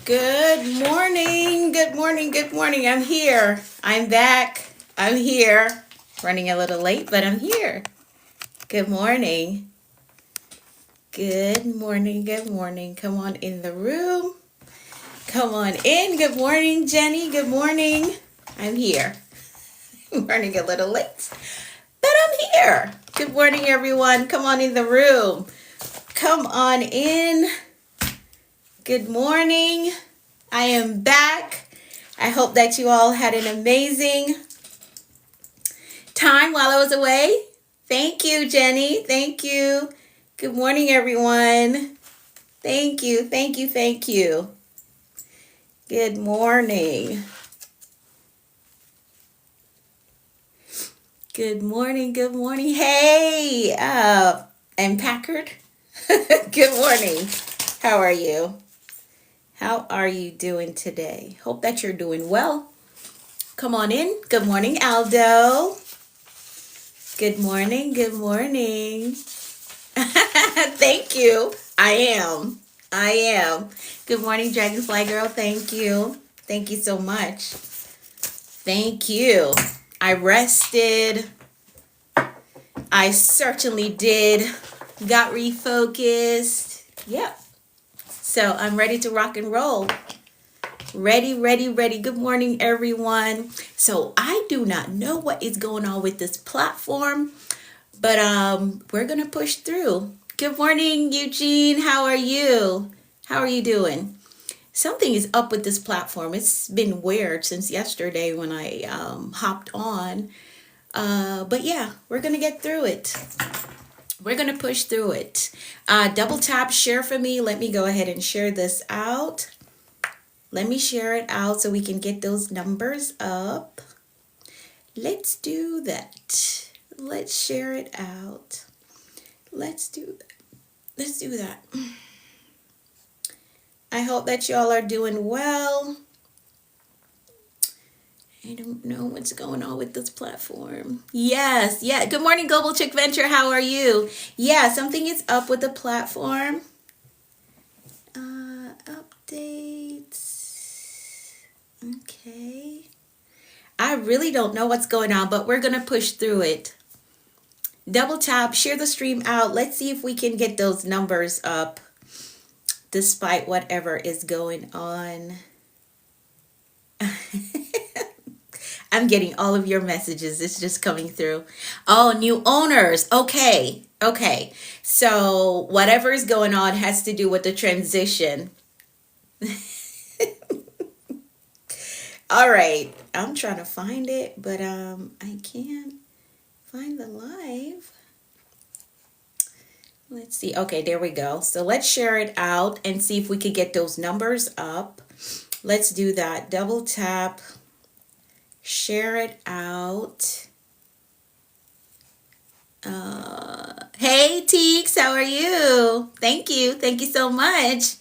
Good morning, good morning, good morning. I'm here. I'm back. I'm here. Running a little late, but I'm here. Good morning. Good morning, good morning. Come on in the room. Come on in. Good morning, Jenny. Good morning. I'm here. I'm running a little late, but I'm here. Good morning, everyone. Come on in the room. Come on in. Good morning. I am back. I hope that you all had an amazing time while I was away. Thank you, Jenny. Thank you. Good morning, everyone. Thank you. Thank you. Thank you. Good morning. Good morning. Good morning. Hey, and Packard. Good morning. How are you? How are you doing today? Hope that you're doing well. Come on in. Good morning, Aldo. Good morning. Good morning. Thank you. I am. I am. Good morning, Dragonfly Girl. Thank you. Thank you so much. Thank you. I rested. I certainly did. Got refocused. Yep. So I'm ready to rock and roll. Ready, ready, ready. Good morning, everyone. So I do not know what is going on with this platform, but we're going to push through. Good morning, Eugene. How are you? How are you doing? Something is up with this platform. It's been weird since yesterday when I hopped on. But yeah, we're going to get through it. We're going to push through it. Double tap, share for me. Let me go ahead and share this out. Let me share it out so we can get those numbers up. Let's do that. Let's share it out. Let's do that. Let's do that. I hope that y'all are doing well. I don't know what's going on with this platform. Yes, yeah. Good morning, Global Chick Venture. How are you? Yeah, something is up with the platform. Updates. Okay. I really don't know what's going on, but we're going to push through it. Double tap, share the stream out. Let's see if we can get those numbers up despite whatever is going on. I'm getting all of your messages. It's just coming through. Oh, new owners. Okay. Okay. So whatever is going on has to do with the transition. All right. I'm trying to find it, but I can't find the live. Let's see. Okay, there we go. So let's share it out and see if we could get those numbers up. Let's do that. Double tap. Share it out. Hey, Teeks, how are you? Thank you. Thank you so much.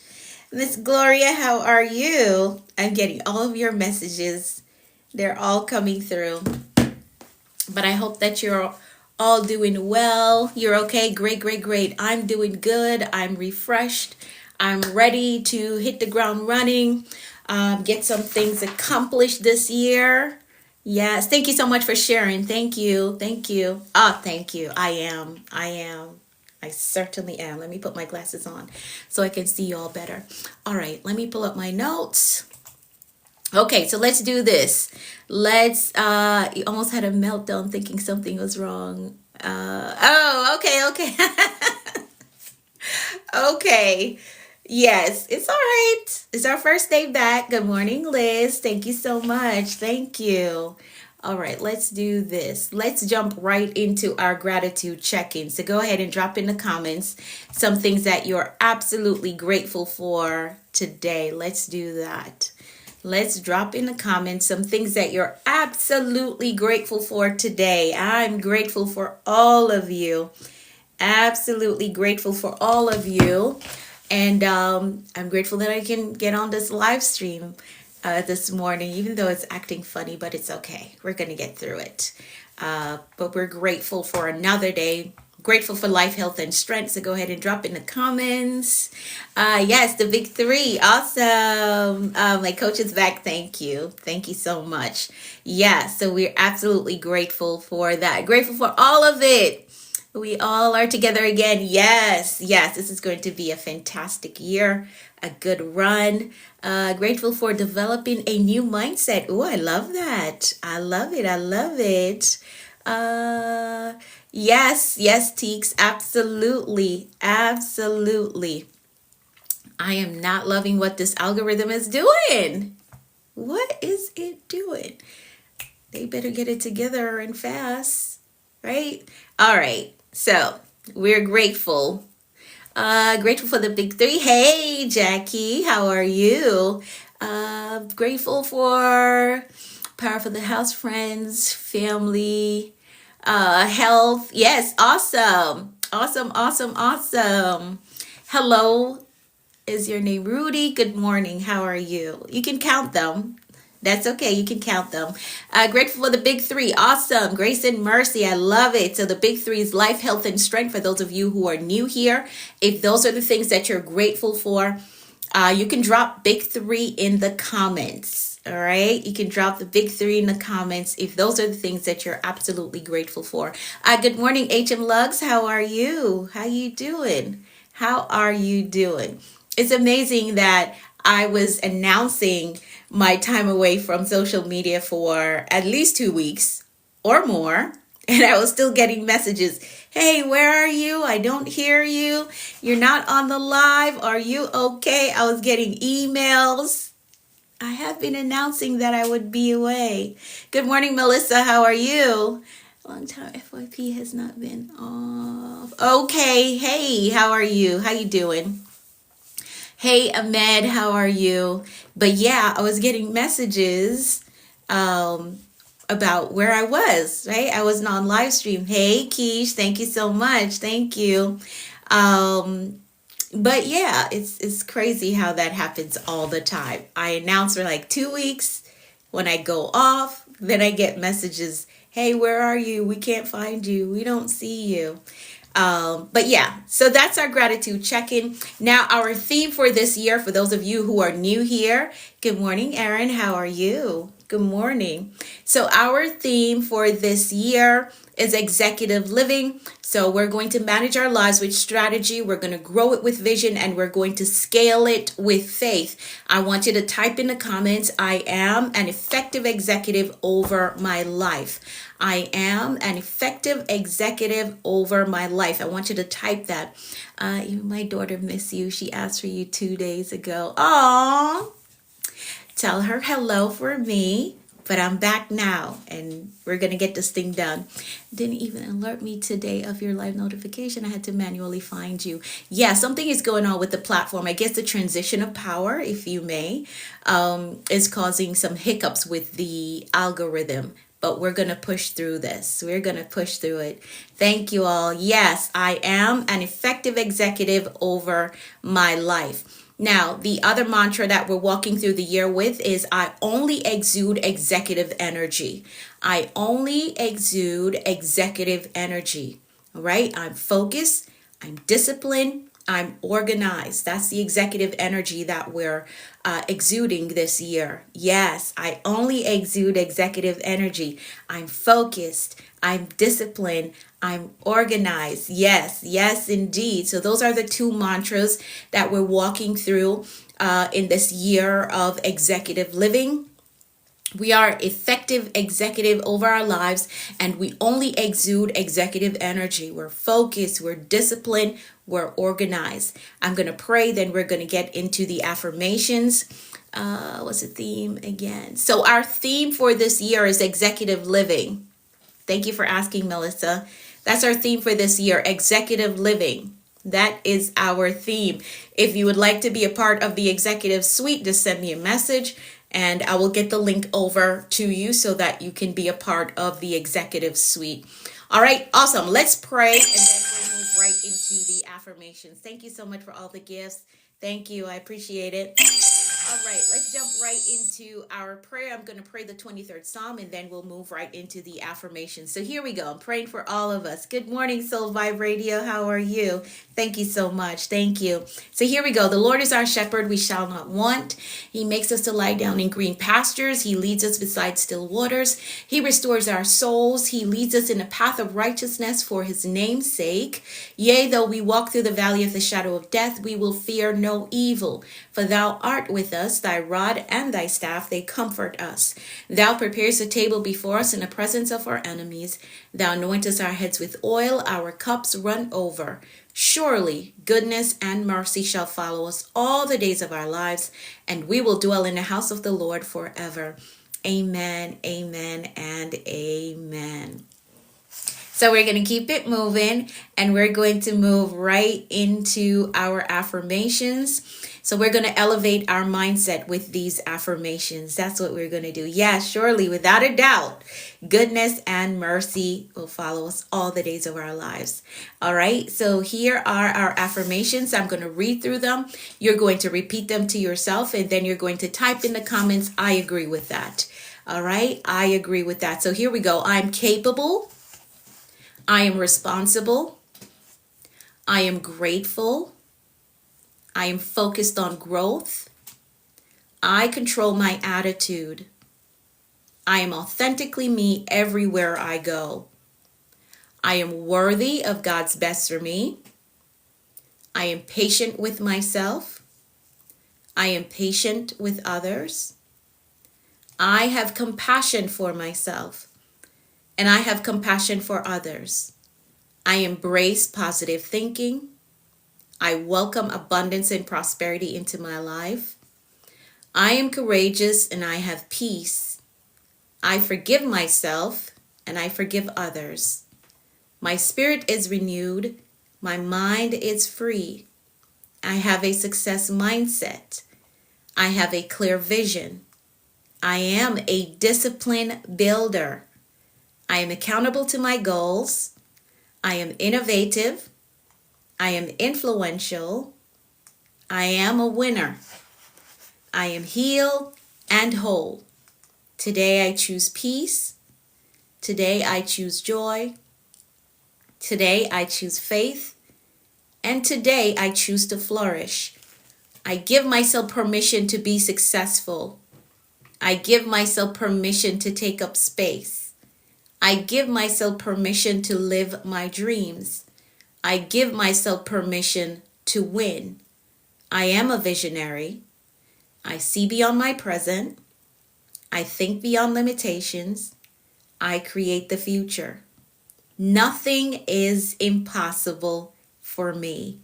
Miss Gloria, how are you? I'm getting all of your messages. They're all coming through. But I hope that you're all doing well. You're okay? Great, great, great. I'm doing good. I'm refreshed. I'm ready to hit the ground running, get some things accomplished this year. Yes. Thank you so much for sharing. Thank you. Thank you. Oh, thank you. I am. I certainly am. Let me put my glasses on so I can see you all better. All right. Let me pull up my notes. Okay, so let's do this. You almost had a meltdown thinking something was wrong. Okay. Okay. Yes, it's all right. It's our first day back. Good morning, Liz. Thank you so much. Thank you. All right, let's do this. Let's jump right into our gratitude check-in. So go ahead and drop in the comments some things that you're absolutely grateful for today. Let's do that. Let's drop in the comments some things that you're absolutely grateful for today. I'm grateful for all of you. Absolutely grateful for all of you. And I'm grateful that I can get on this live stream this morning, even though it's acting funny, but it's okay. We're going to get through it. But we're grateful for another day Grateful for life, health, and strength. So go ahead and drop in the comments. Yes, the big three. Awesome. My coach is back. Thank you. Thank you so much. Yeah, so we're absolutely grateful for that. Grateful for all of it. We all are together again. Yes, yes, this is going to be a fantastic year, a good run. Grateful for developing a new mindset. Oh, I love that. I love it. I love it. Uh, yes, yes, Teeks, absolutely, absolutely. I am not loving what this algorithm is doing. What is it doing? They better get it together and fast, right? All right. So we're grateful. Grateful for the big three. Hey, Jackie, how are you? Grateful for power for the house, friends, family, health. Yes, awesome. Awesome, awesome, awesome. Hello, is your name Rudy? Good morning. How are you? You can count them. That's okay. You can count them. Grateful for the big three. Awesome. Grace and mercy. I love it. So the big three is life, health, and strength for those of you who are new here. If those are the things that you're grateful for, you can drop big three in the comments. All right. You can drop the big three in the comments if those are the things that you're absolutely grateful for. Good morning, HM Lugs. How are you? How you doing? How are you doing? It's amazing that I was announcing my time away from social media for at least 2 weeks or more, and I was still getting messages. Hey, where are you? I don't hear you. You're not on the live. Are you okay? I was getting emails. I have been announcing that I would be away. Good morning, Melissa. How are you? Long time FYP has not been off. Okay. Hey, how are you? How you doing? Hey, Ahmed, how are you? But yeah, I was getting messages about where I was, right? I wasn't on live stream. Hey, Keish, thank you so much. Thank you. But yeah, it's crazy how that happens all the time. I announce for like 2 weeks. When I go off, then I get messages. Hey, where are you? We can't find you. We don't see you. But yeah, so that's our gratitude check-in. Now, our theme for this year, for those of you who are new here, good morning, Erin. How are you? Good morning. So our theme for this year is executive living. So we're going to manage our lives with strategy. We're going to grow it with vision, and we're going to scale it with faith. I want you to type in the comments, I am an effective executive over my life. I am an effective executive over my life. I want you to type that. Even my daughter miss you. She asked for you 2 days ago. Aww. Tell her hello for me. But I'm back now, and we're going to get this thing done. Didn't even alert me today of your live notification. I had to manually find you. Yeah, something is going on with the platform. I guess the transition of power, if you may, is causing some hiccups with the algorithm. But we're going to push through this. We're going to push through it. Thank you all. Yes, I am an effective executive over my life. Now, the other mantra that we're walking through the year with is I only exude executive energy. I only exude executive energy. All right? I'm focused. I'm disciplined. I'm organized. That's the executive energy that we're exuding this year. Yes, I only exude executive energy. I'm focused. I'm disciplined. I'm organized. Yes, yes, indeed. So those are the two mantras that we're walking through in this year of executive living. We are effective executive over our lives, and we only exude executive energy. We're focused, we're disciplined, we're organized. I'm going to pray, then we're going to get into the affirmations. What's the theme again? So our theme for this year is executive living. Thank you for asking, Melissa. That's our theme for this year, executive living. That is our theme. If you would like to be a part of the executive suite, just send me a message and I will get the link over to you so that you can be a part of the executive suite. All right, awesome. Let's pray and then we'll move right into the affirmations. Thank you so much for all the gifts. Thank you. I appreciate it. All right, let's jump right into our prayer. I'm going to pray the 23rd Psalm and then we'll move right into the affirmation. So here we go. I'm praying for all of us. Good morning, Soul Vibe Radio. How are you? Thank you so much. Thank you. So here we go. The Lord is our shepherd. We shall not want. He makes us to lie down in green pastures. He leads us beside still waters. He restores our souls. He leads us in a path of righteousness for his name's sake. Yea, though we walk through the valley of the shadow of death, we will fear no evil. For thou art with us, thy rod and thy staff, they comfort us. Thou preparest a table before us in the presence of our enemies. Thou anointest our heads with oil, our cups run over. Surely goodness and mercy shall follow us all the days of our lives, and we will dwell in the house of the Lord forever. Amen, amen, and amen. So we're going to keep it moving, and we're going to move right into our affirmations. So we're going to elevate our mindset with these affirmations. That's what we're going to do. Yeah, surely, without a doubt, goodness and mercy will follow us all the days of our lives. All right, so here are our affirmations. I'm going to read through them. You're going to repeat them to yourself, and then you're going to type in the comments, I agree with that. All right, I agree with that. So here we go. I'm capable. I am responsible. I am grateful. I am focused on growth. I control my attitude. I am authentically me everywhere I go. I am worthy of God's best for me. I am patient with myself. I am patient with others. I have compassion for myself, and I have compassion for others. I embrace positive thinking. I welcome abundance and prosperity into my life. I am courageous and I have peace. I forgive myself and I forgive others. My spirit is renewed. My mind is free. I have a success mindset. I have a clear vision. I am a discipline builder. I am accountable to my goals. I am innovative. I am influential. I am a winner. I am healed and whole. Today I choose peace. Today I choose joy. Today I choose faith. And today I choose to flourish. I give myself permission to be successful. I give myself permission to take up space. I give myself permission to live my dreams. I give myself permission to win. I am a visionary. I see beyond my present. I think beyond limitations. I create the future. Nothing is impossible for me.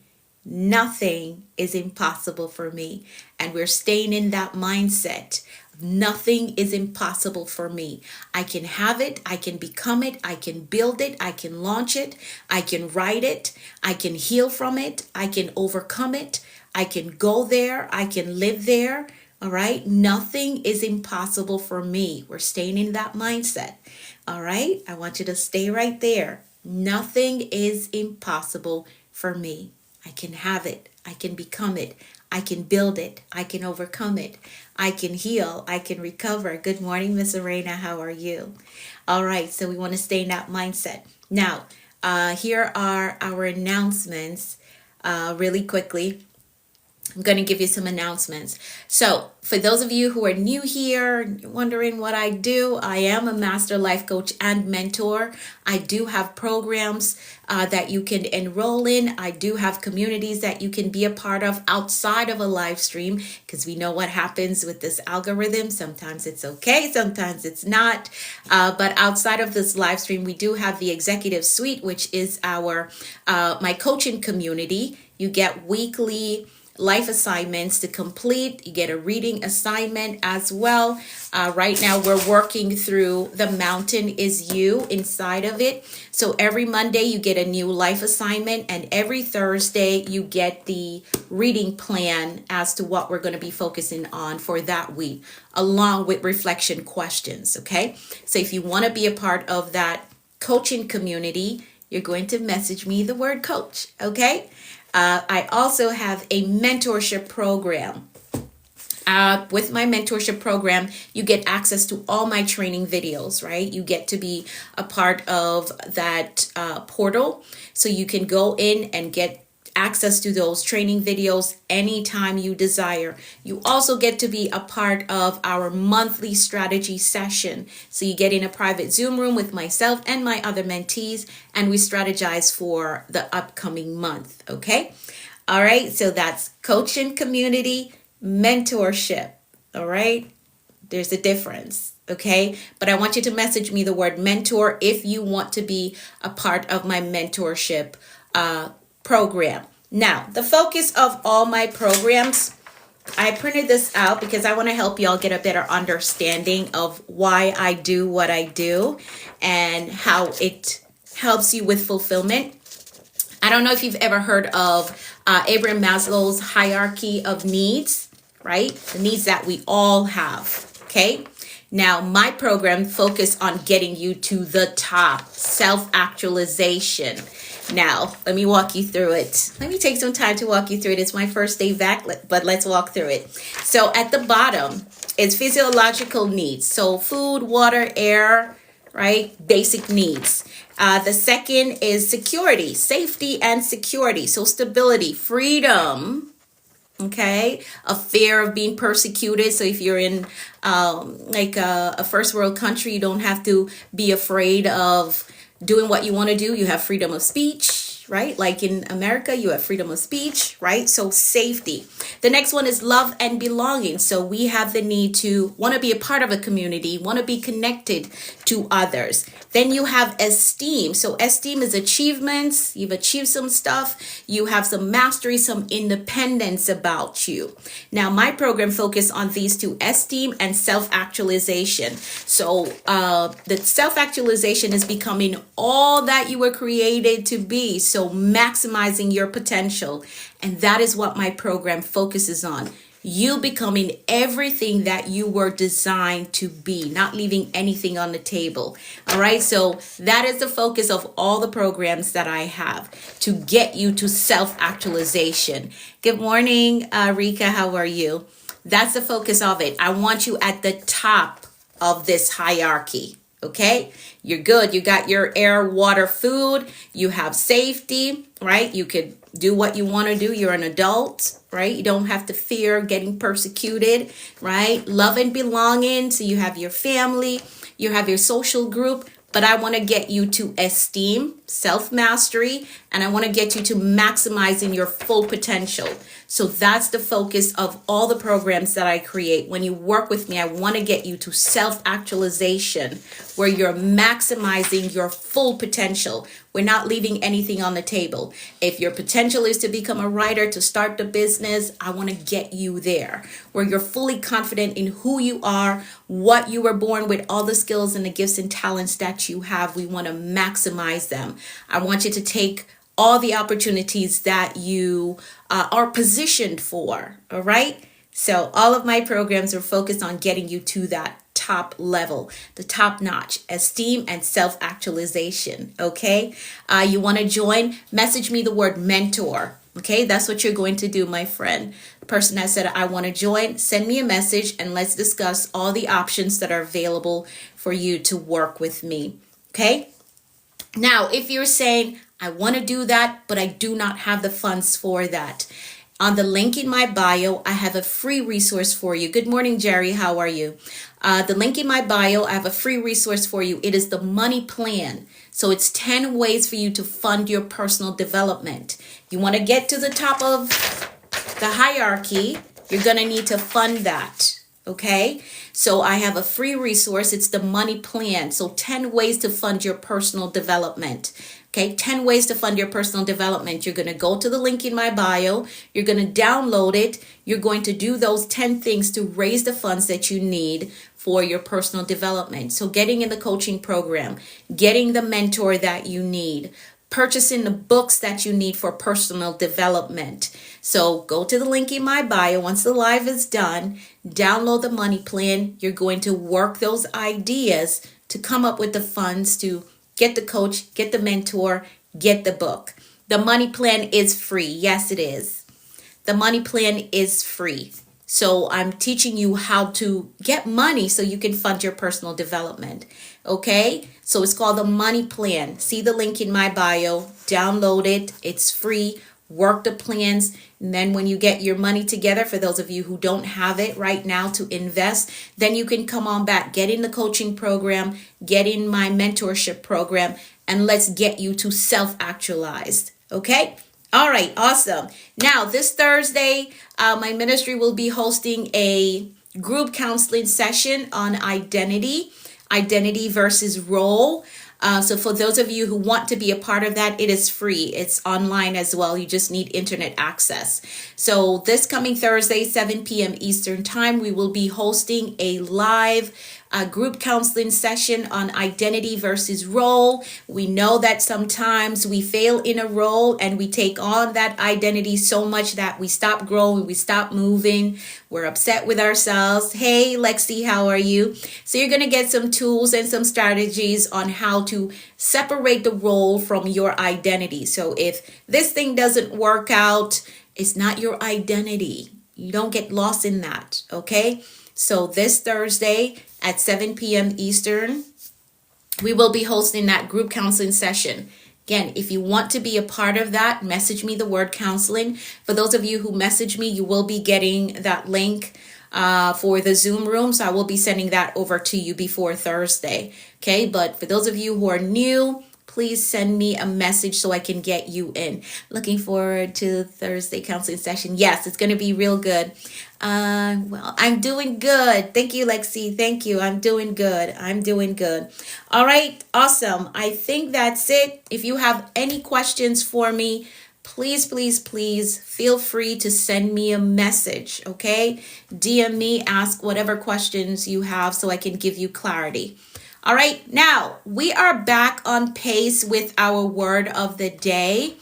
Nothing is impossible for me. And we're staying in that mindset. Nothing is impossible for me. I can have it. I can become it. I can build it. I can launch it. I can write it. I can heal from it. I can overcome it. I can go there. I can live there. All right. Nothing is impossible for me. We're staying in that mindset. All right. I want you to stay right there. Nothing is impossible for me. I can have it. I can become it. I can build it. I can overcome it. I can heal. I can recover. Good morning, Miss Arena. How are you? All right. So we want to stay in that mindset. Now, here are our announcements really quickly. I'm going to give you some announcements. So for those of you who are new here, wondering what I do, I am a master life coach and mentor. I do have programs that you can enroll in. I do have communities that you can be a part of outside of a live stream, because we know what happens with this algorithm. Sometimes it's okay, sometimes it's not. But outside of this live stream, we do have the executive suite, which is our my coaching community. You get weekly life assignments to complete. You get a reading assignment as well. Right now we're working through The Mountain Is You inside of it. So every Monday you get a new life assignment, and every Thursday you get the reading plan as to what we're going to be focusing on for that week, along with reflection questions. Okay. So if you want to be a part of that coaching community, you're going to message me the word coach. Okay. I also have a mentorship program. With my mentorship program, you get access to all my training videos, right? You get to be a part of that portal. So you can go in and get access to those training videos anytime you desire. You also get to be a part of our monthly strategy session. So you get in a private Zoom room with myself and my other mentees, and we strategize for the upcoming month, okay? All right, so that's coaching community, mentorship, all right? There's a difference, okay? But I want you to message me the word mentor if you want to be a part of my mentorship program. Now, the focus of all my programs, I printed this out because I want to help y'all get a better understanding of why I do what I do and how it helps you with fulfillment. I don't know if you've ever heard of Abraham Maslow's hierarchy of needs, right? The needs that we all have, okay? Now, my program focus on getting you to the top, self-actualization. Now, let me walk you through it. Let me take some time to walk you through it. It's my first day back, but let's walk through it. So at the bottom, it's physiological needs. So food, water, air, right? Basic needs. The second is security, safety and security. So stability, freedom, okay? A fear of being persecuted. So if you're in like a first world country, you don't have to be afraid of doing what you want to do. You have freedom of speech, right? Like in America, you have freedom of speech, right? So safety. The next one is love and belonging. So we have the need to want to be a part of a community, want to be connected to others. Then you have esteem. So esteem is achievements. You've achieved some stuff. You have some mastery, some independence about you. Now, my program focus on these two, esteem and self-actualization. So the self-actualization is becoming all that you were created to be. So maximizing your potential. And that is what my program focuses on. You becoming everything that you were designed to be, not leaving anything on the table. All right. So that is the focus of all the programs that I have to get you to self-actualization. Good morning, Rika. How are you? That's the focus of it. I want you at the top of this hierarchy. Okay, you're good. You got your air, water, food. You have safety, right? You could do what you want to do. You're an adult, right? You don't have to fear getting persecuted, right? Love and belonging. So you have your family, you have your social group. But I want to get you to esteem, self-mastery, and I want to get you to maximizing your full potential. So that's the focus of all the programs that I create. When you work with me, I want to get you to self-actualization, where you're maximizing your full potential. We're not leaving anything on the table. If your potential is to become a writer, to start the business, I want to get you there, where you're fully confident in who you are, what you were born with, all the skills and the gifts and talents that you have. We want to maximize them. I want you to take all the opportunities that you are positioned for. All right. So all of my programs are focused on getting you to that top level, the top notch, esteem and self-actualization. Okay. You want to join? Message me the word mentor. Okay. That's what you're going to do, my friend. The person that said, I want to join, send me a message and let's discuss all the options that are available for you to work with me. Okay. Now, if you're saying, I want to do that, but I do not have the funds for that, on the link in my bio, I have a free resource for you. Good morning, Jerry. How are you? The link in my bio, I have a free resource for you. It is the money plan. So it's 10 ways for you to fund your personal development. You want to get to the top of the hierarchy, you're going to need to fund that. Okay, so I have a free resource. It's the money plan. So 10 ways to fund your personal development. Okay, 10 ways to fund your personal development. You're going to go to the link in my bio. You're going to download it. You're going to do those 10 things to raise the funds that you need for your personal development. So getting in the coaching program, getting the mentor that you need, purchasing the books that you need for personal development. So go to the link in my bio. Once the live is done, download the money plan. You're going to work those ideas to come up with the funds to get the coach, get the mentor, get the book. The money plan is free. Yes, it is. The money plan is free. So I'm teaching you how to get money so you can fund your personal development. Okay? So it's called the Money Plan. See the link in my bio. Download it. It's free. Work the plans. And then when you get your money together, for those of you who don't have it right now to invest, then you can come on back, get in the coaching program, get in my mentorship program, and let's get you to self-actualized. Okay? All right, awesome. Now, this Thursday, my ministry will be hosting a group counseling session on identity versus role. So for those of you who want to be a part of that, it is free. It's online as well. You just need internet access. So this coming Thursday, 7 p.m. Eastern Time, we will be hosting a live group counseling session on identity versus role. We know that sometimes we fail in a role and we take on that identity so much that we stop growing, we stop moving, we're upset with ourselves. Hey, Lexi, how are you? So you're going to get some tools and some strategies on how to separate the role from your identity. So if this thing doesn't work out, it's not your identity. You don't get lost in that, okay? So this Thursday at 7 p.m. Eastern, we will be hosting that group counseling session. Again, if you want to be a part of that, message me the word counseling. For those of you who message me, you will be getting that link for the Zoom room. So I will be sending that over to you before Thursday. Okay, but for those of you who are new, please send me a message so I can get you in. Looking forward to Thursday counseling session. Yes, it's going to be real good. Well, I'm doing good. Thank you, Lexi. Thank you. I'm doing good. All right. Awesome. I think that's it. If you have any questions for me, please feel free to send me a message. Okay. DM me, ask whatever questions you have so I can give you clarity. All right, now we are back on pace with our word of the day.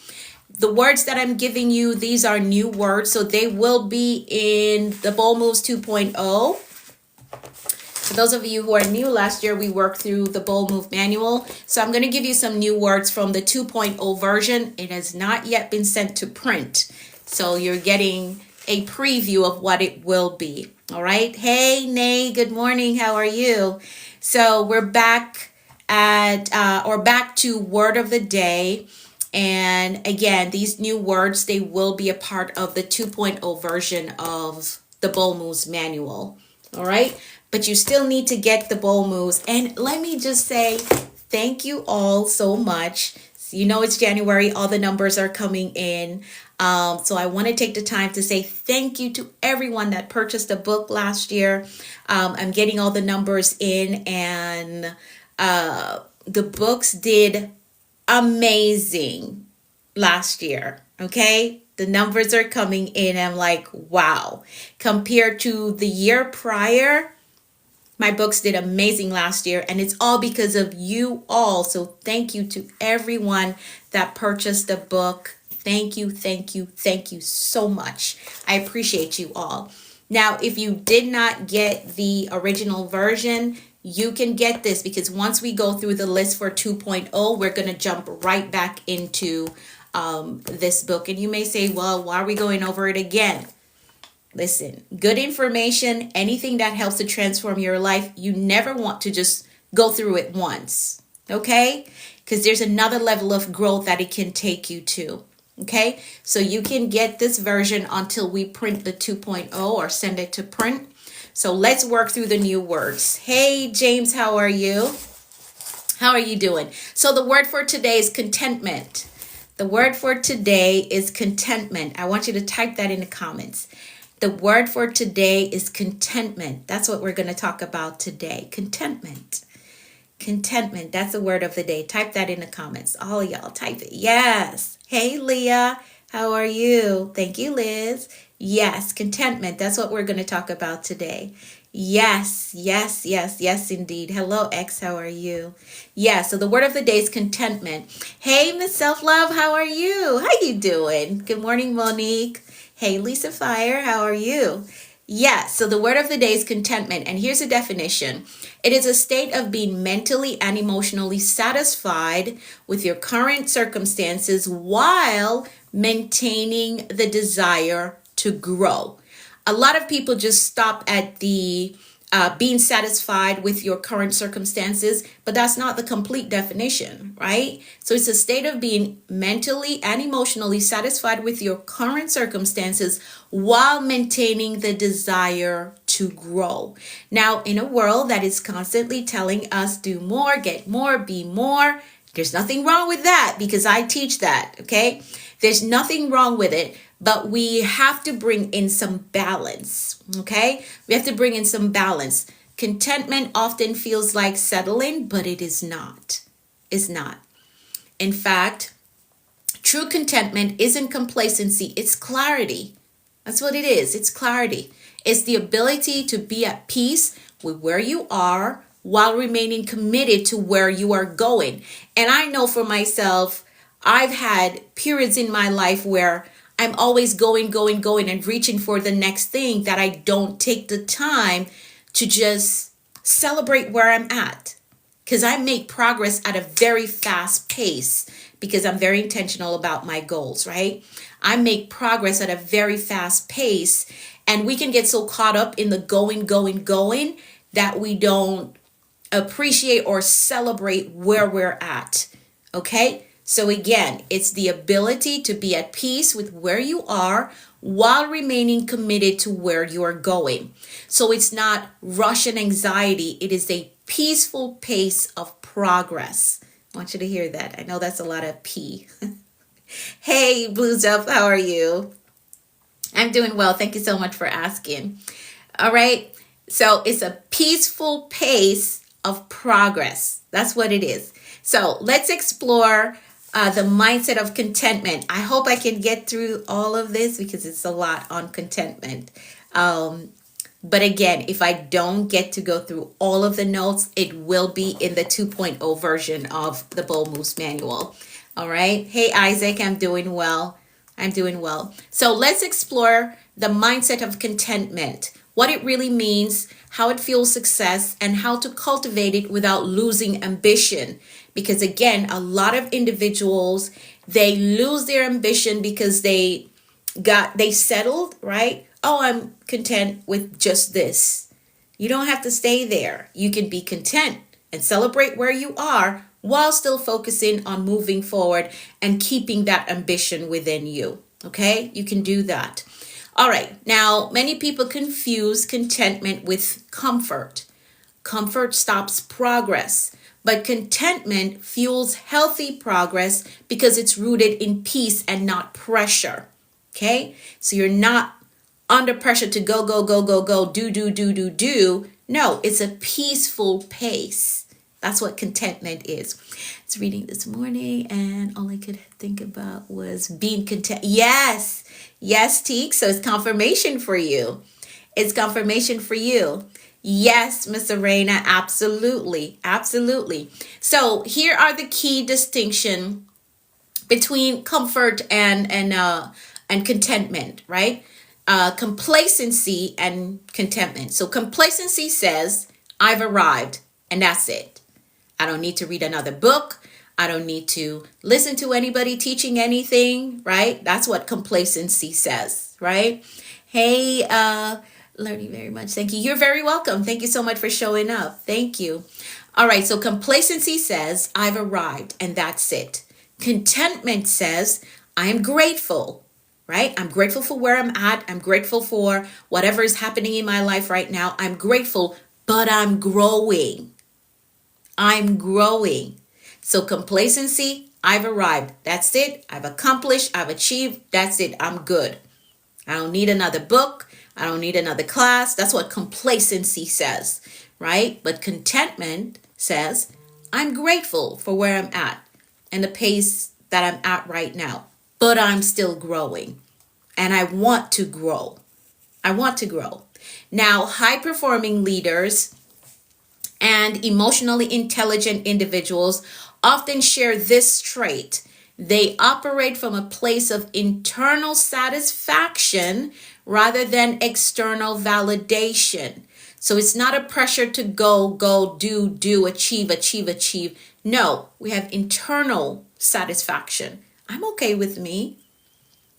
The words that I'm giving you, these are new words, so they will be in the Bold Moves 2.0. For those of you who are new, last year we worked through the Bold Move Manual. So I'm going to give you some new words from the 2.0 version. It has not yet been sent to print, so you're getting a preview of what it will be. All right. Hey, Nay, good morning. How are you? So we're back back to word of the day. And again, these new words, they will be a part of the 2.0 version of the Bold Moves Manual. All right. But you still need to get the Bold Moves. And let me just say thank you all so much. You know, it's January. All the numbers are coming in. So I want to take the time to say thank you to everyone that purchased a book last year. I'm getting all the numbers in, and the books did amazing last year. Okay. The numbers are coming in. I'm like, wow. Compared to the year prior, my books did amazing last year, and it's all because of you all. So thank you to everyone that purchased the book. Thank you so much. I appreciate you all. Now, if you did not get the original version, you can get this, because once we go through the list for 2.0, we're going to jump right back into this book. And you may say, well, why are we going over it again? Listen, good information, anything that helps to transform your life, you never want to just go through it once, okay? Because there's another level of growth that it can take you to, okay? So you can get this version until we print the 2.0 or send it to print. So let's work through the new words. Hey, James, how are you? How are you doing? So the word for today is contentment. The word for today is contentment. I want you to type that in the comments. The word for today is contentment. That's what we're going to talk about today. Contentment. Contentment. That's the word of the day. Type that in the comments. All of y'all type it. Yes. Hey, Leah. How are you? Thank you, Liz. Yes, contentment. That's what we're going to talk about today. Yes, indeed. Hello, X. How are you? Yeah, so the word of the day is contentment. Hey, Miss Self-Love. How are you? How you doing? Good morning, Monique. Hey, Lisa Fire, how are you? Yeah, so the word of the day is contentment. And here's a definition. It is a state of being mentally and emotionally satisfied with your current circumstances while maintaining the desire to grow. A lot of people just stop at the being satisfied with your current circumstances, but that's not the complete definition, right? So it's a state of being mentally and emotionally satisfied with your current circumstances while maintaining the desire to grow. Now, in a world that is constantly telling us do more, get more, be more, there's nothing wrong with that because I teach that, okay? There's nothing wrong with it, but we have to bring in some balance, okay? We have to bring in some balance. Contentment often feels like settling, but it is not. It's not. In fact, true contentment isn't complacency, it's clarity. That's what it is. It's clarity. It's the ability to be at peace with where you are while remaining committed to where you are going. And I know for myself, I've had periods in my life where I'm always going, and reaching for the next thing that I don't take the time to just celebrate where I'm at. Because I make progress at a very fast pace because I'm very intentional about my goals, right? I make progress at a very fast pace, and we can get so caught up in the going that we don't appreciate or celebrate where we're at, okay? So again, it's the ability to be at peace with where you are while remaining committed to where you are going. So it's not rush and anxiety. It is a peaceful pace of progress. I want you to hear that. I know that's a lot of P. Hey, Blues Up, how are you? I'm doing well. Thank you so much for asking. All right. So it's a peaceful pace of progress. That's what it is. So let's explore the mindset of contentment. I hope I can get through all of this because it's a lot on contentment. But again, if I don't get to go through all of the notes, it will be in the 2.0 version of the Bold Moves Manual. All right. Hey, Isaac, I'm doing well. I'm doing well. So let's explore the mindset of contentment, what it really means, how it fuels success, and how to cultivate it without losing ambition. Because again, a lot of individuals, they lose their ambition because they settled, right? Oh, I'm content with just this. You don't have to stay there. You can be content and celebrate where you are while still focusing on moving forward and keeping that ambition within you. Okay? You can do that. All right. Now, many people confuse contentment with comfort. Comfort stops progress, but contentment fuels healthy progress because it's rooted in peace and not pressure. Okay? So you're not under pressure to go, do. No, it's a peaceful pace. That's what contentment is. I was reading this morning and all I could think about was being content. Yes, Teek. So it's confirmation for you. It's confirmation for you. Yes, Miss Arena, absolutely. So here are the key distinction between comfort and contentment, right? Complacency and contentment. So complacency says, I've arrived and that's it. I don't need to read another book. I don't need to listen to anybody teaching anything, right? That's what complacency says, right? Hey, learning very much. Thank you. You're very welcome. Thank you so much for showing up. Thank you. All right. So complacency says, I've arrived and that's it. Contentment says, I am grateful, right? I'm grateful for where I'm at. I'm grateful for whatever is happening in my life right now. I'm grateful, but I'm growing. I'm growing. So complacency, I've arrived. That's it. I've accomplished. I've achieved. That's it. I'm good. I don't need another book. I don't need another class. That's what complacency says, right? But contentment says, I'm grateful for where I'm at and the pace that I'm at right now, but I'm still growing and I want to grow. I want to grow. Now, high-performing leaders and emotionally intelligent individuals often share this trait. They operate from a place of internal satisfaction rather than external validation. So it's not a pressure to go, do, achieve. No, we have internal satisfaction. I'm okay with me.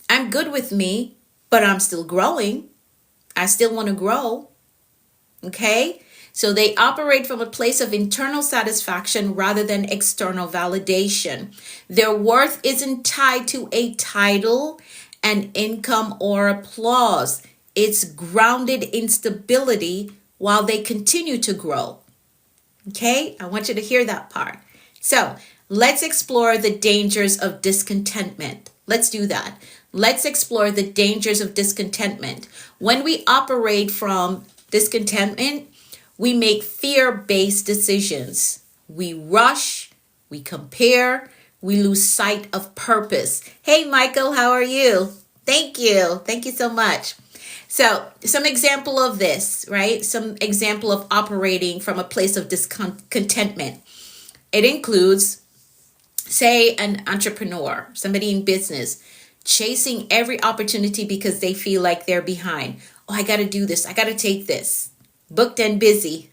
I'm good with me, but I'm still growing. I still want to grow. Okay? So they operate from a place of internal satisfaction rather than external validation. Their worth isn't tied to a title, an income, or applause. It's grounded in stability while they continue to grow. Okay? I want you to hear that part. So let's explore the dangers of discontentment. Let's do that. Let's explore the dangers of discontentment. When we operate from discontentment, we make fear-based decisions. We rush, we compare, we lose sight of purpose. Hey, Michael, how are you? Thank you. Thank you so much. So some example of this, right? Some example of operating from a place of discontentment. It includes, say, an entrepreneur, somebody in business, chasing every opportunity because they feel like they're behind. Oh, I got to do this. I got to take this. Booked and busy.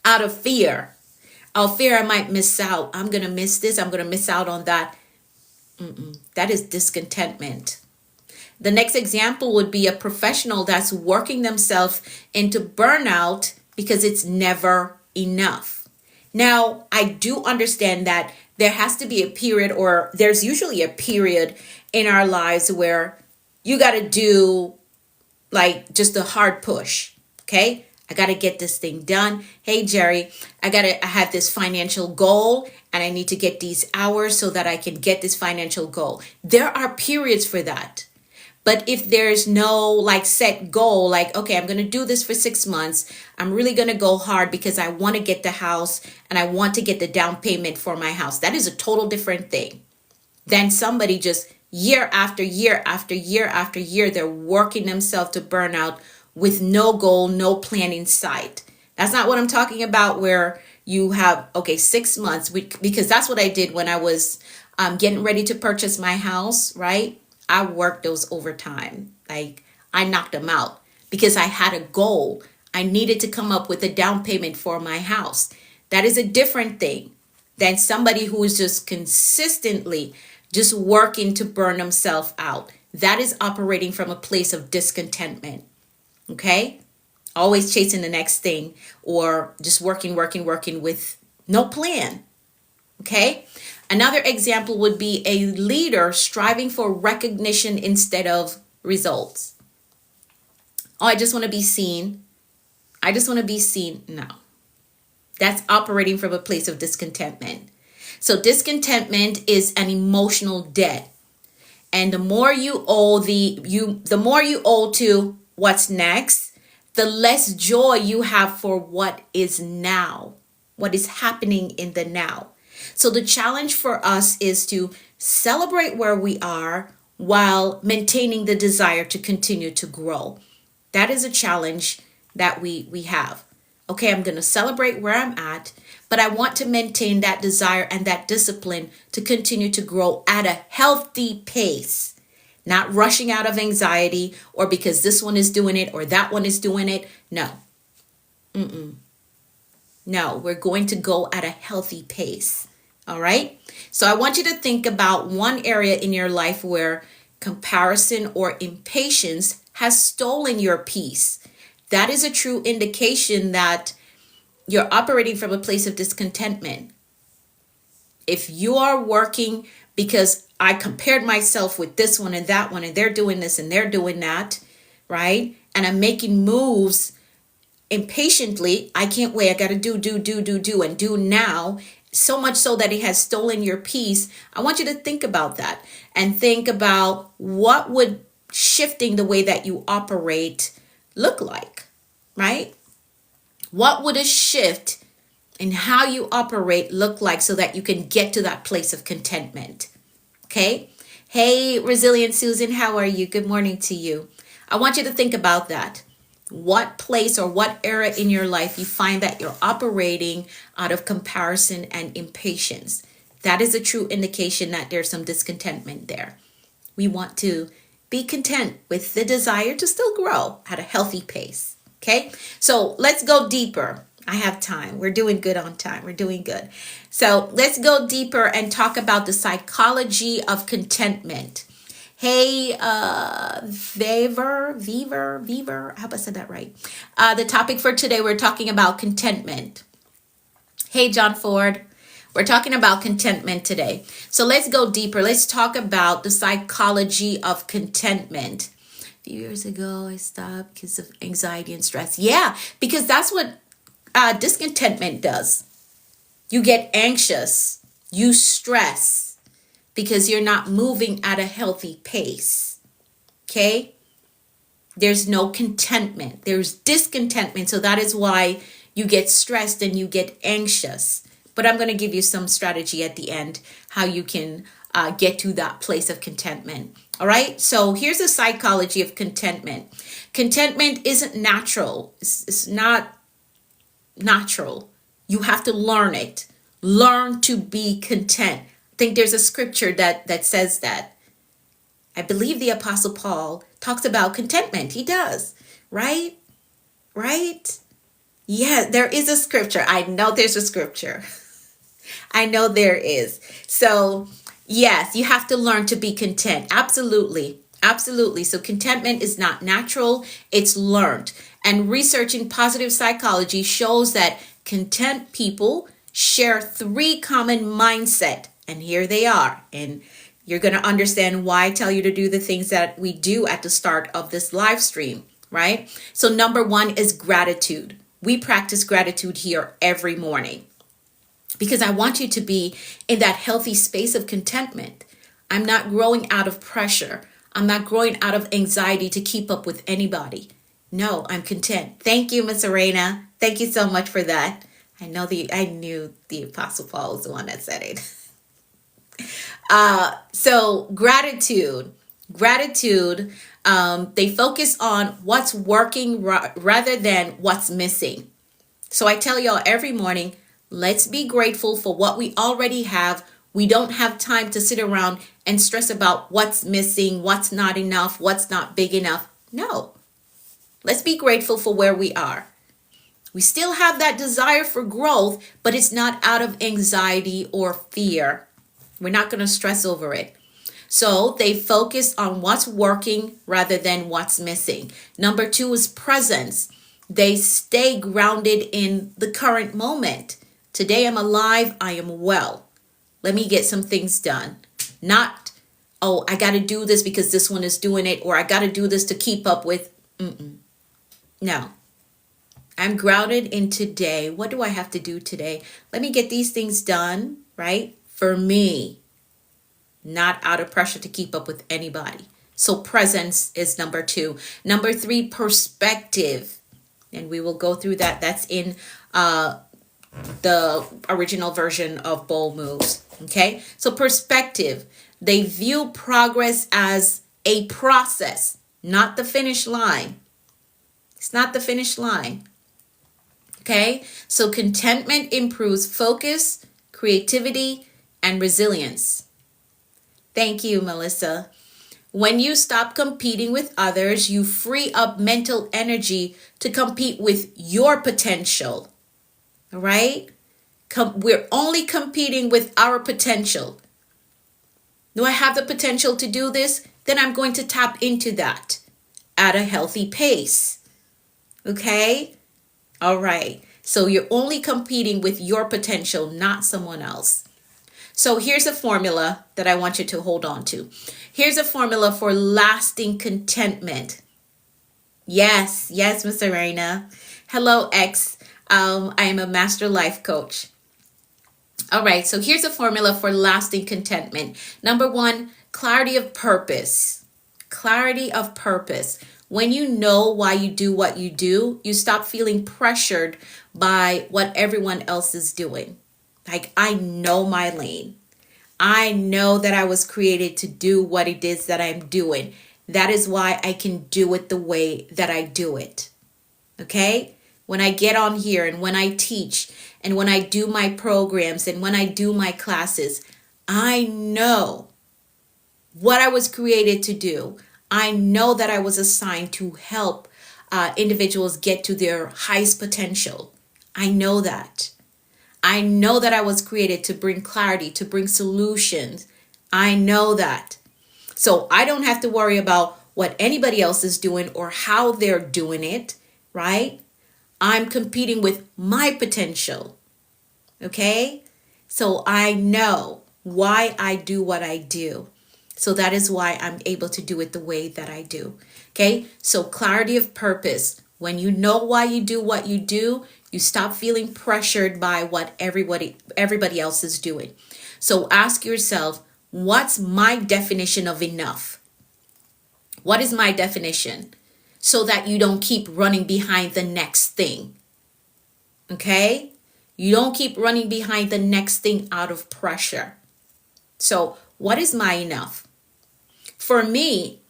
Out of fear. Oh, fear I might miss out. I'm going to miss this. I'm going to miss out on that. That is discontentment. The next example would be a professional that's working themselves into burnout because it's never enough. Now, I do understand that there has to be a period, or there's usually a period in our lives where you got to do like just a hard push. Okay, I got to get this thing done. Hey, Jerry, I have this financial goal and I need to get these hours so that I can get this financial goal. There are periods for that. But if there's no like set goal, like, okay, I'm going to do this for 6 months. I'm really going to go hard because I want to get the house and I want to get the down payment for my house. That is a total different thing than somebody just year after year after year after year, they're working themselves to burnout with no goal, no plan in sight. That's not what I'm talking about, where you have, okay, 6 months, because that's what I did when I was getting ready to purchase my house, right? I worked those overtime. Like, I knocked them out because I had a goal. I needed to come up with a down payment for my house. That is a different thing than somebody who is just consistently just working to burn themselves out. That is operating from a place of discontentment. Okay? Always chasing the next thing, or just working with no plan. Okay? Another example would be a leader striving for recognition instead of results. Oh, I just want to be seen. I just want to be seen. No. That's operating from a place of discontentment. So discontentment is an emotional debt. And the more you owe the more you owe to what's next, the less joy you have for what is now, what is happening in the now. So the challenge for us is to celebrate where we are while maintaining the desire to continue to grow. That is a challenge that we have. Okay, I'm going to celebrate where I'm at, but I want to maintain that desire and that discipline to continue to grow at a healthy pace. Not rushing out of anxiety or because this one is doing it or that one is doing it. No. No, we're going to go at a healthy pace. All right. So I want you to think about one area in your life where comparison or impatience has stolen your peace. That is a true indication that you're operating from a place of discontentment. If you are working because I compared myself with this one and that one, and they're doing this and they're doing that, right? And I'm making moves impatiently. I can't wait. I got to do and do now. So much so that it has stolen your peace. I want you to think about that and think about what would shifting the way that you operate look like, right? What would a shift in how you operate look like so that you can get to that place of contentment? Okay. Hey, Resilient Susan, how are you? Good morning to you. I want you to think about that. What place or what era in your life you find that you're operating out of comparison and impatience. That is a true indication that there's some discontentment there. We want to be content with the desire to still grow at a healthy pace. Okay, so let's go deeper. I have time. We're doing good on time. We're doing good. So let's go deeper and talk about the psychology of contentment. Hey, Viver, I hope I said that right. The topic for today, we're talking about contentment. Hey, John Ford. We're talking about contentment today. So let's go deeper. Let's talk about the psychology of contentment. A few years ago, I stopped because of anxiety and stress. Yeah, because that's what discontentment does. You get anxious, you stress because you're not moving at a healthy pace. Okay? There's no contentment. There's discontentment. So that is why you get stressed and you get anxious. But I'm going to give you some strategy at the end how you can get to that place of contentment. All right. So here's the psychology of contentment. Contentment isn't natural. It's not natural. You have to learn it. Learn to be content. I think there's a scripture that says that. I believe the Apostle Paul talks about contentment. He does. Right? Right? Yeah, there is a scripture. I know there's a scripture. I know there is. So, yes, you have to learn to be content. Absolutely. Absolutely. So contentment is not natural, it's learned. And researching positive psychology shows that content people share 3 common mindset. And here they are. And you're going to understand why I tell you to do the things that we do at the start of this live stream, right? So number 1 is gratitude. We practice gratitude here every morning because I want you to be in that healthy space of contentment. I'm not growing out of pressure. I'm not growing out of anxiety to keep up with anybody. No, I'm content. Thank you, Miss Arena. Thank you so much for that. I knew the Apostle Paul was the one that said it. So gratitude, they focus on what's working rather than what's missing. So I tell y'all every morning, let's be grateful for what we already have. We don't have time to sit around and stress about what's missing, what's not enough, what's not big enough. No, let's be grateful for where we are. We still have that desire for growth, but it's not out of anxiety or fear. We're not going to stress over it. So they focus on what's working rather than what's missing. Number 2 is presence. They stay grounded in the current moment. Today I'm alive, I am well. Let me get some things done. Not, oh, I got to do this because this one is doing it, or I got to do this to keep up with. No. I'm grounded in today. What do I have to do today? Let me get these things done, right? For me, not out of pressure to keep up with anybody. So presence is number 2. Number 3, perspective. And we will go through that. That's in the original version of Bold Moves. Okay. So perspective, they view progress as a process, not the finish line. It's not the finish line. Okay. So contentment improves focus, creativity, and resilience. Thank you, Melissa. When you stop competing with others, you free up mental energy to compete with your potential. All right? We're only competing with our potential. Do I have the potential to do this? Then I'm going to tap into that at a healthy pace. Okay? All right. So you're only competing with your potential, not someone else. So here's a formula that I want you to hold on to. Here's a formula for lasting contentment. Yes, Miss Arena. Hello, X. I am a master life coach. All right, so here's a formula for lasting contentment. Number 1, clarity of purpose. Clarity of purpose. When you know why you do what you do, you stop feeling pressured by what everyone else is doing. Like, I know my lane. I know that I was created to do what it is that I'm doing. That is why I can do it the way that I do it. Okay? When I get on here and when I teach and when I do my programs and when I do my classes, I know what I was created to do. I know that I was assigned to help individuals get to their highest potential. I know that. I know that I was created to bring clarity, to bring solutions. I know that. So I don't have to worry about what anybody else is doing or how they're doing it, right? I'm competing with my potential. Okay? So I know why I do what I do. So that is why I'm able to do it the way that I do. Okay? So clarity of purpose. When you know why you do what you do, you stop feeling pressured by what everybody else is doing. So ask yourself, what's my definition of enough? What is my definition? So that you don't keep running behind the next thing. Okay? You don't keep running behind the next thing out of pressure. So, what is my enough? For me,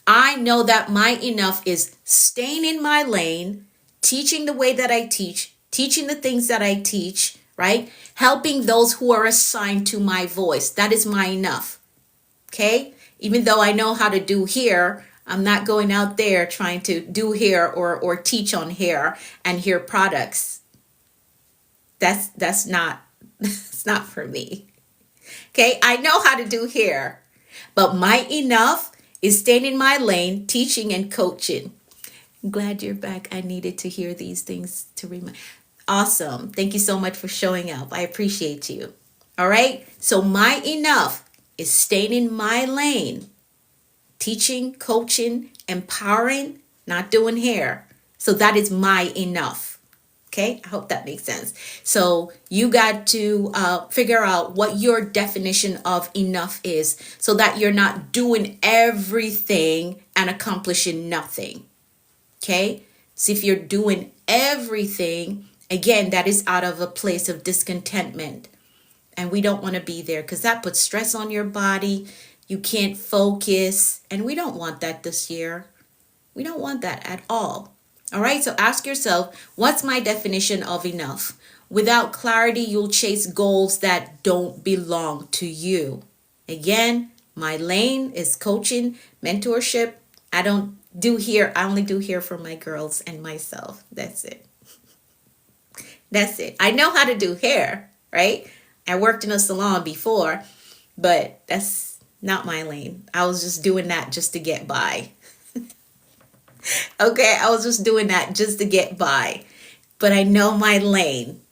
I know that my enough is staying in my lane, teaching the way that I teach, teaching the things that I teach, right? Helping those who are assigned to my voice. That is my enough. Okay? Even though I know how to do hair, I'm not going out there trying to do hair or teach on hair and hair products. That's not it's not for me. Okay, I know how to do hair, but my enough is staying in my lane, teaching and coaching. I'm glad you're back. I needed to hear these things to remind. Awesome. Thank you so much for showing up. I appreciate you. All right. So my enough is staying in my lane, teaching, coaching, empowering, not doing hair. So that is my enough. Okay, I hope that makes sense. So you got to figure out what your definition of enough is so that you're not doing everything and accomplishing nothing. Okay, so if you're doing everything, again, that is out of a place of discontentment. And we don't want to be there because that puts stress on your body. You can't focus. And we don't want that this year. We don't want that at all. All right, so ask yourself, what's my definition of enough? Without clarity, you'll chase goals that don't belong to you. Again, my lane is coaching, mentorship. I don't do hair. I only do hair for my girls and myself. That's it. That's it. I know how to do hair, right? I worked in a salon before, but that's not my lane. I was just doing that just to get by. Okay, I was just doing that just to get by. But I know my lane.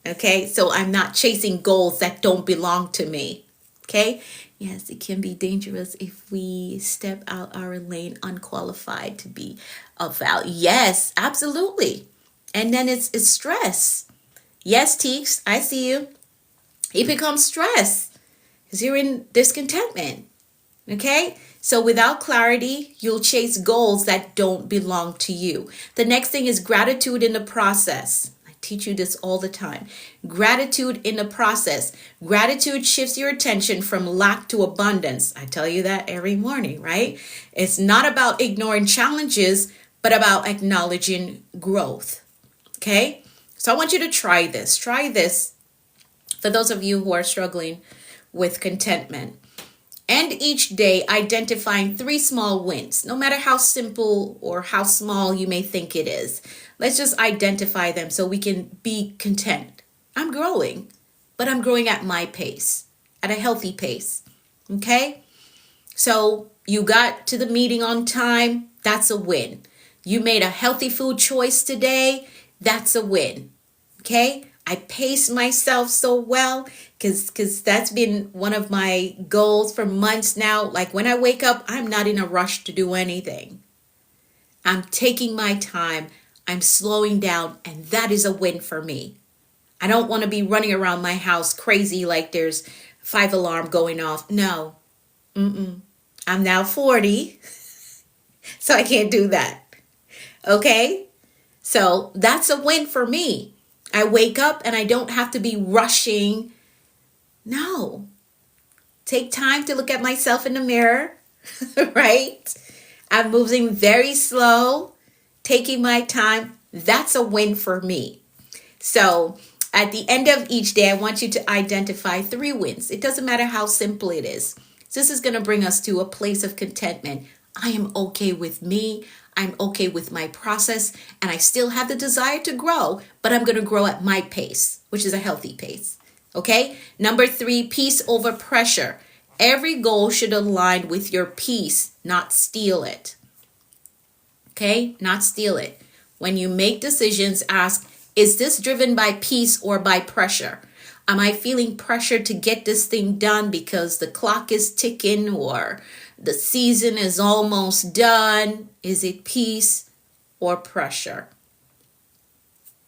Okay, so I'm not chasing goals that don't belong to me. Okay, yes, it can be dangerous if we step out our lane unqualified to be of value. Yes, absolutely. And then it's stress. Yes, Teeks, I see you. It becomes stress because you're in discontentment. Okay, so without clarity, you'll chase goals that don't belong to you. The next thing is gratitude in the process. I teach you this all the time. Gratitude in the process. Gratitude shifts your attention from lack to abundance. I tell you that every morning, right? It's not about ignoring challenges, but about acknowledging growth. Okay, so I want you to try this. Try this for those of you who are struggling with contentment. End each day identifying 3 small wins, no matter how simple or how small you may think it is. Let's just identify them so we can be content. I'm growing, but I'm growing at my pace, at a healthy pace. Okay? So you got to the meeting on time. That's a win. You made a healthy food choice today. That's a win. Okay? I pace myself so well because that's been one of my goals for months now. Like when I wake up, I'm not in a rush to do anything. I'm taking my time. I'm slowing down, and that is a win for me. I don't want to be running around my house crazy like there's 5 alarm going off. No. I'm now 40, so I can't do that. Okay? So that's a win for me. I wake up and I don't have to be rushing. No. Take time to look at myself in the mirror, right? I'm moving very slow, taking my time. That's a win for me. So at the end of each day, I want you to identify 3 wins. It doesn't matter how simple it is. So this is going to bring us to a place of contentment. I am okay with me. I'm okay with my process, and I still have the desire to grow, but I'm going to grow at my pace, which is a healthy pace. Okay? Number 3, peace over pressure. Every goal should align with your peace, not steal it. Okay? Not steal it. When you make decisions, ask, is this driven by peace or by pressure? Am I feeling pressure to get this thing done because the clock is ticking or the season is almost done? Is it peace or pressure?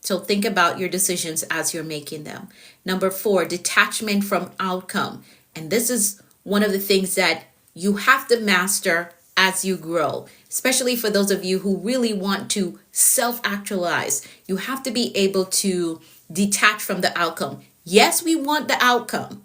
So think about your decisions as you're making them. Number 4, detachment from outcome. And this is one of the things that you have to master as you grow, especially for those of you who really want to self-actualize. You have to be able to detach from the outcome. Yes, we want the outcome,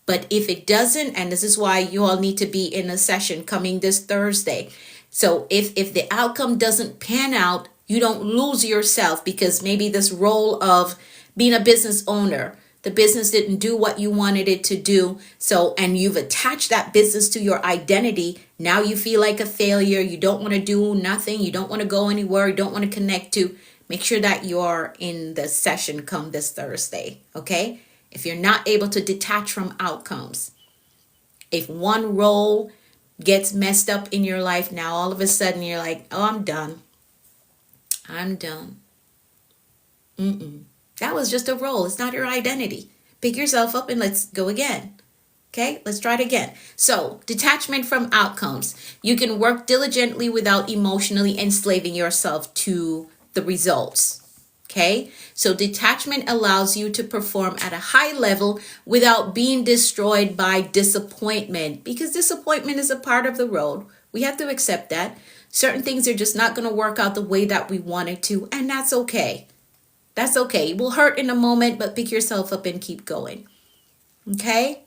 but if it doesn't, and this is why you all need to be in a session coming this Thursday. So if the outcome doesn't pan out, you don't lose yourself because maybe this role of being a business owner, the business didn't do what you wanted it to do. So, and you've attached that business to your identity. Now you feel like a failure. You don't want to do nothing. You don't want to go anywhere. You don't want to connect to. Make sure that you're in the session come this Thursday. Okay? If you're not able to detach from outcomes, if one role gets messed up in your life, now all of a sudden you're like, oh, I'm done. I'm done. That was just a role. It's not your identity. Pick yourself up and let's go again. Okay, let's try it again. So, detachment from outcomes. You can work diligently without emotionally enslaving yourself to the results. Okay, so detachment allows you to perform at a high level without being destroyed by disappointment, because disappointment is a part of the road. We have to accept that. Certain things are just not going to work out the way that we want it to, and that's okay. That's okay. It will hurt in a moment, but pick yourself up and keep going. Okay?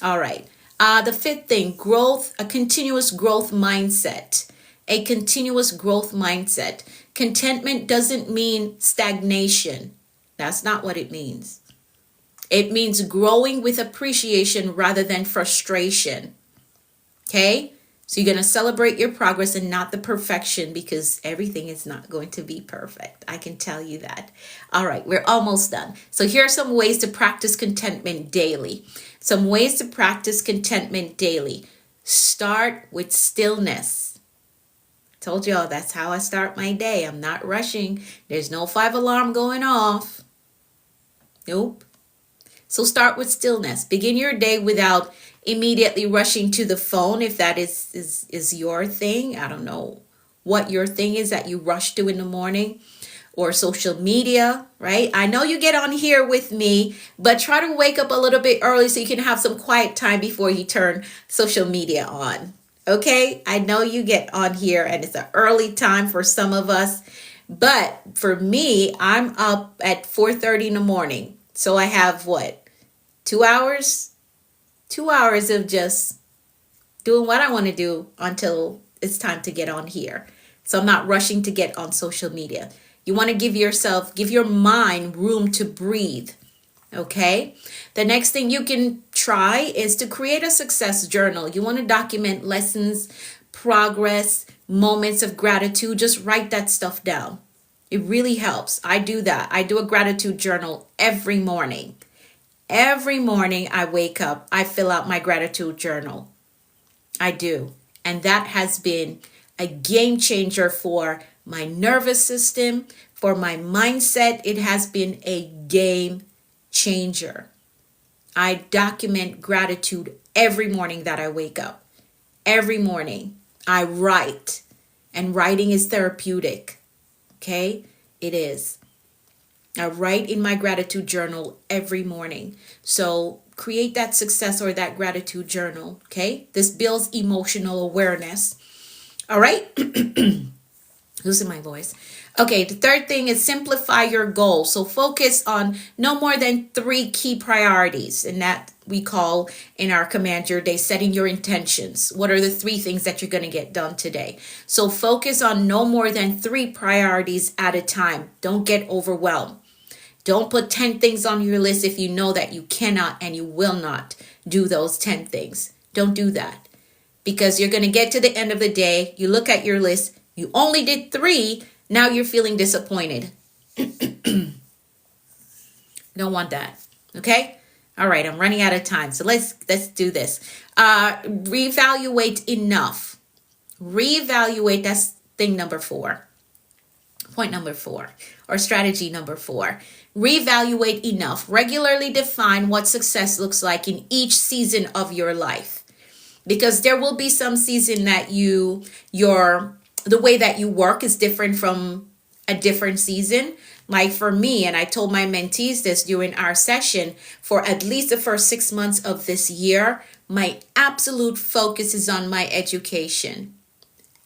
All right. The 5th thing, growth, a continuous growth mindset. A continuous growth mindset. Contentment doesn't mean stagnation. That's not what it means. It means growing with appreciation rather than frustration. Okay? So you're going to celebrate your progress and not the perfection, because everything is not going to be perfect. I can tell you that. All right, we're almost done. So here are some ways to practice contentment daily. Some ways to practice contentment daily. Start with stillness. Told y'all that's how I start my day. I'm not rushing. There's no 5 alarm going off. Nope. So start with stillness. Begin your day without immediately rushing to the phone, if that is your thing. I don't know what your thing is that you rush to in the morning, or social media, right? I know you get on here with me, but try to wake up a little bit early so you can have some quiet time before you turn social media on. Okay? I know you get on here and it's an early time for some of us, but for me, I'm up at 4:30 in the morning. So I have what? 2 hours? 2 hours of just doing what I want to do until it's time to get on here. So I'm not rushing to get on social media. You want to give your mind room to breathe. Okay? The next thing you can try is to create a success journal. You want to document lessons, progress, moments of gratitude. Just write that stuff down. It really helps. I do that. I do a gratitude journal every morning. Every morning I wake up, I fill out my gratitude journal. I do. And that has been a game changer for my nervous system, for my mindset. It has been a game changer. I document gratitude every morning that I wake up. Every morning I write, and writing is therapeutic. Okay? It is. I write in my gratitude journal every morning. So create that success or that gratitude journal. Okay? This builds emotional awareness. All right? Losing my voice. Okay, the 3rd thing is simplify your goals. So focus on no more than 3 key priorities. And that we call in our Command Your Day, setting your intentions. What are the 3 things that you're going to get done today? So focus on no more than 3 priorities at a time. Don't get overwhelmed. Don't put 10 things on your list if you know that you cannot and you will not do those 10 things. Don't do that. Because you're going to get to the end of the day, you look at your list, you only did 3, now you're feeling disappointed. Don't want that. Okay? All right, I'm running out of time. So let's do this. Reevaluate enough. Reevaluate, that's thing number 4. Point number 4, or strategy number 4. Reevaluate enough. Regularly define what success looks like in each season of your life. Because there will be some season that the way that you work is different from a different season. Like for me, and I told my mentees this during our session, for at least the first 6 months of this year, my absolute focus is on my education.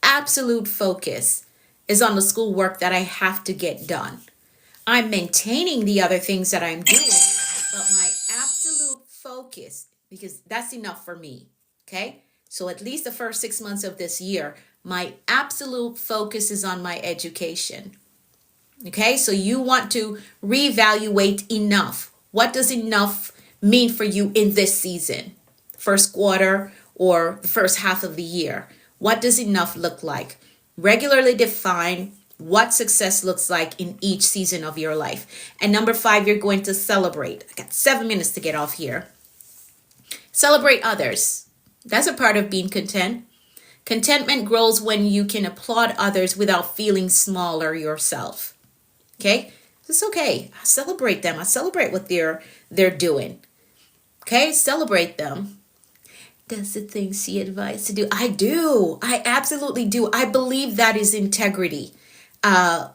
Absolute focus is on the schoolwork that I have to get done. I'm maintaining the other things that I'm doing, but my absolute focus, because that's enough for me, okay? So at least the first 6 months of this year, my absolute focus is on my education, okay? So you want to reevaluate enough. What does enough mean for you in this season? First quarter or the first half of the year? What does enough look like? Regularly define what success looks like in each season of your life. And number 5, you're going to celebrate. I got 7 minutes to get off here. Celebrate others. That's a part of being content. Contentment grows when you can applaud others without feeling smaller yourself. Okay? It's okay. I celebrate them. I celebrate what they're doing. Okay? Celebrate them. Does the things she advised to do? I do. I absolutely do. I believe that is integrity,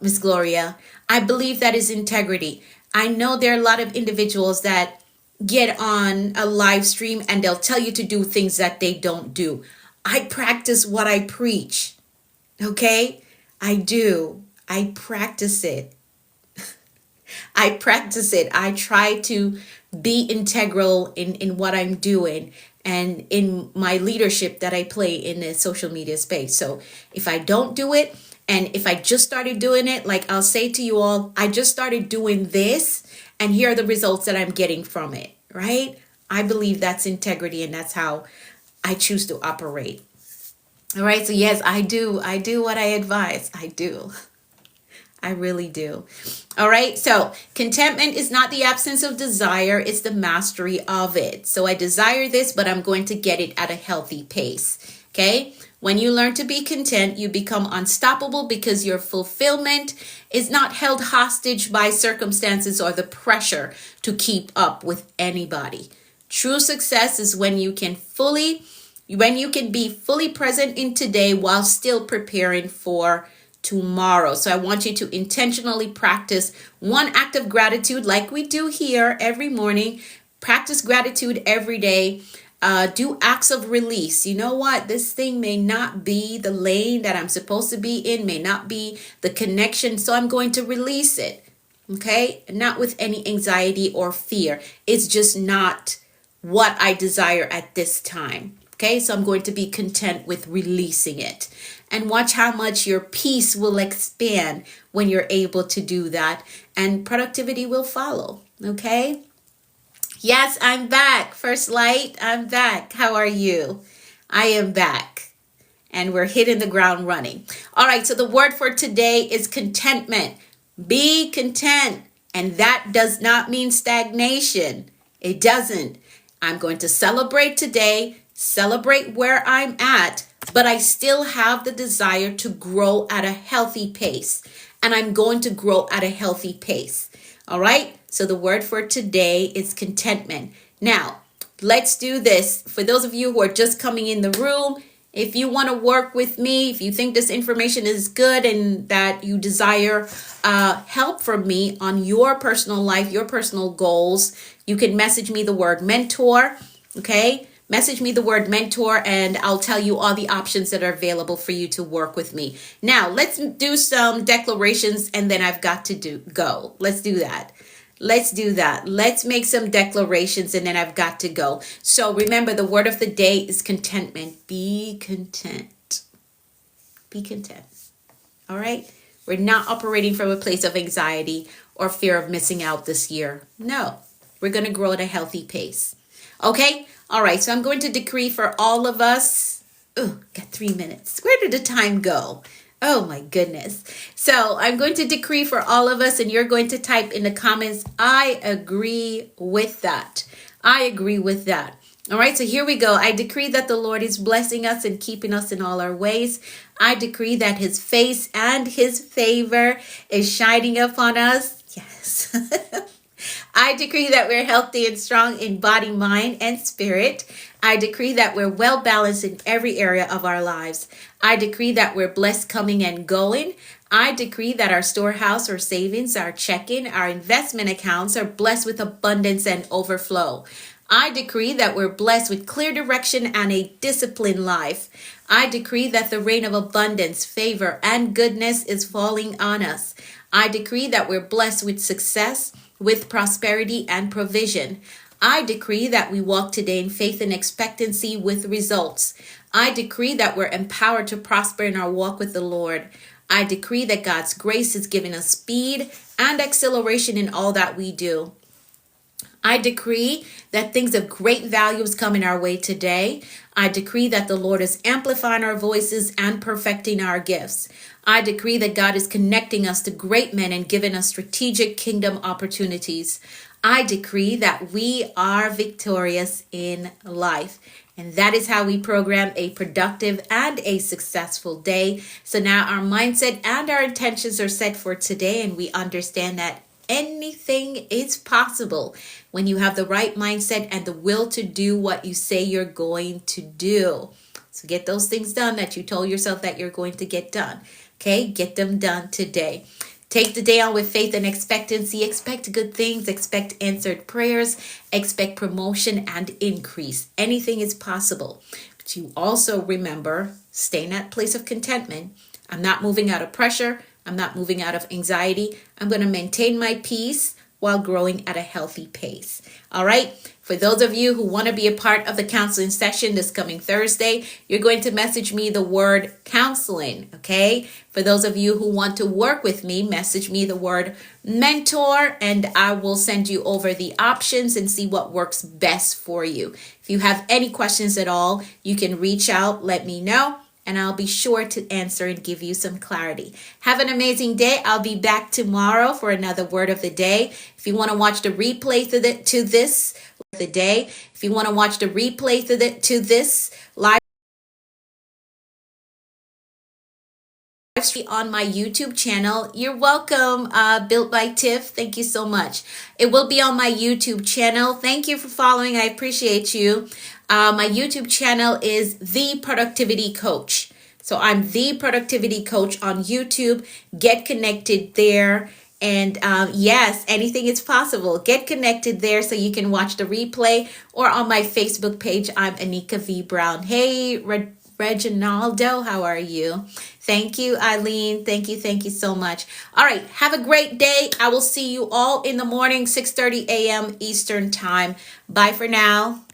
Miss Gloria. I believe that is integrity. I know there are a lot of individuals that get on a live stream and they'll tell you to do things that they don't do. I practice what I preach. Okay? I do. I practice it. I practice it. I try to be integral in what I'm doing and in my leadership that I play in the social media space. So if I don't do it, and if I just started doing it, like I'll say to you all, I just started doing this and here are the results that I'm getting from it, right? I believe that's integrity and that's how I choose to operate. All right. So yes, I do what I advise. I do. I really do. All right. So contentment is not the absence of desire. It's the mastery of it. So I desire this, but I'm going to get it at a healthy pace. Okay. When you learn to be content, you become unstoppable because your fulfillment is not held hostage by circumstances or the pressure to keep up with anybody. True success is when you can be fully present in today while still preparing for tomorrow. So I want you to intentionally practice one act of gratitude like we do here every morning. Practice gratitude every day. Do acts of release. You know what? This thing may not be the lane that I'm supposed to be in, may not be the connection. So I'm going to release it. Okay? Not with any anxiety or fear. It's just not what I desire at this time. Okay, so I'm going to be content with releasing it. And watch how much your peace will expand when you're able to do that. And productivity will follow. Okay? Yes, I'm back. First Light, I'm back. How are you? I am back. And we're hitting the ground running. All right, so the word for today is contentment. Be content. And that does not mean stagnation. It doesn't. I'm going to celebrate today. Celebrate where I'm at, but I still have the desire to grow at a healthy pace. And I'm going to grow at a healthy pace. All right. So the word for today is contentment. Now, let's do this. For those of you who are just coming in the room, if you want to work with me, if you think this information is good and that you desire help from me on your personal life, your personal goals, you can message me the word mentor. Okay. Message me the word mentor and I'll tell you all the options that are available for you to work with me. Now, let's do some declarations and then I've got to go. Let's do that. Let's do that. Let's make some declarations and then I've got to go. So remember, the word of the day is contentment. Be content. Be content. All right? We're not operating from a place of anxiety or fear of missing out this year. No, we're going to grow at a healthy pace. Okay? All right, so I'm going to decree for all of us. Oh, got 3 minutes. Where did the time go? Oh my goodness. So I'm going to decree for all of us, and you're going to type in the comments, I agree with that. I agree with that. All right, so here we go. I decree that the Lord is blessing us and keeping us in all our ways. I decree that his face and his favor is shining upon us. Yes. I decree that we're healthy and strong in body, mind, and spirit. I decree that we're well balanced in every area of our lives. I decree that we're blessed coming and going. I decree that our storehouse, our savings, our checking, our investment accounts are blessed with abundance and overflow. I decree that we're blessed with clear direction and a disciplined life. I decree that the rain of abundance, favor, and goodness is falling on us. I decree that we're blessed with success, with prosperity and provision. I decree that we walk today in faith and expectancy with results. I decree that we're empowered to prosper in our walk with the Lord. I decree that God's grace is giving us speed and acceleration in all that we do. I decree that things of great value is coming our way today. I decree that the Lord is amplifying our voices and perfecting our gifts. I decree that God is connecting us to great men and giving us strategic kingdom opportunities. I decree that we are victorious in life. And that is how we program a productive and a successful day. So now our mindset and our intentions are set for today, and we understand that anything is possible when you have the right mindset and the will to do what you say you're going to do. So get those things done that you told yourself that you're going to get done. Okay, get them done today. Take the day on with faith and expectancy. Expect good things. Expect answered prayers. Expect promotion and increase. Anything is possible. But you also remember, stay in that place of contentment. I'm not moving out of pressure. I'm not moving out of anxiety. I'm going to maintain my peace while growing at a healthy pace. All right. For those of you who want to be a part of the counseling session this coming Thursday, you're going to message me the word counseling. Okay. For those of you who want to work with me, message me the word mentor, and I will send you over the options and see what works best for you. If you have any questions at all, you can reach out, let me know, and I'll be sure to answer and give you some clarity. Have an amazing day. I'll be back tomorrow for another word of the day. If you want to watch the replay to this live stream on my YouTube channel, you're welcome. Built by Tiff, thank you so much. It will be on my YouTube channel. Thank you for following. I appreciate you. My YouTube channel is The Productivity Coach. So I'm The Productivity Coach on YouTube. Get connected there. And yes, anything is possible. Get connected there so you can watch the replay, or on my Facebook page, I'm Anika V. Brown. Hey, Reginaldo, how are you? Thank you, Eileen. Thank you so much. All right, have a great day. I will see you all in the morning, 6:30 a.m. Eastern Time. Bye for now.